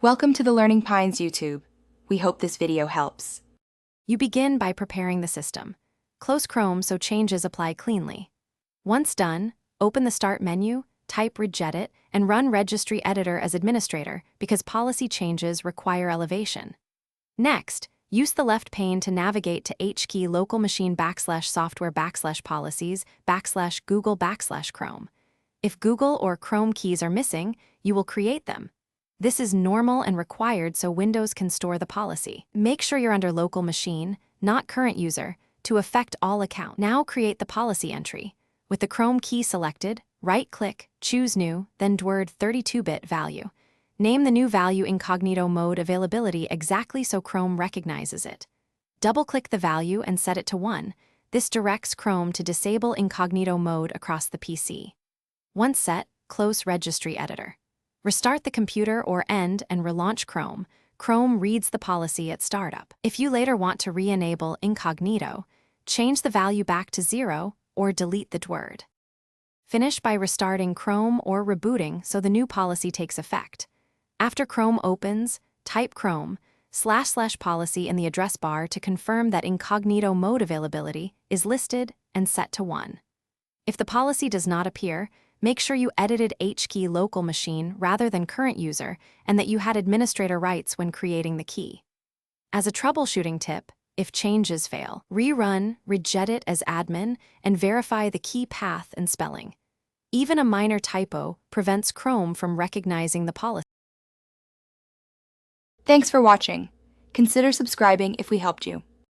Welcome to the Learning Pines YouTube. We hope this video helps. You begin by preparing the system. Close Chrome so changes apply cleanly. Once done, open the Start menu, type Regedit, and run Registry Editor as administrator because policy changes require elevation. Next, use the left pane to navigate to HKey local machine /software/policies /Google/Chrome. If Google or Chrome keys are missing, you will create them. This is normal and required so Windows can store the policy. Make sure you're under local machine, not current user, to affect all accounts. Now create the policy entry. With the Chrome key selected, right-click, choose New, then DWORD 32-bit value. Name the new value Incognito mode availability exactly so Chrome recognizes it. Double-click the value and set it to 1. This directs Chrome to disable Incognito mode across the PC. Once set, close Registry Editor. Restart the computer or end and relaunch Chrome. Chrome reads the policy at startup. If you later want to re-enable Incognito, change the value back to 0 or delete the DWORD. Finish by restarting Chrome or rebooting so the new policy takes effect. After Chrome opens, type Chrome//policy in the address bar to confirm that Incognito mode availability is listed and set to 1. If the policy does not appear, make sure you edited HKey local machine rather than current user and that you had administrator rights when creating the key. As a troubleshooting tip, if changes fail, rerun Regedit as admin and verify the key path and spelling. Even a minor typo prevents Chrome from recognizing the policy. Thanks for watching. Consider subscribing if we helped you.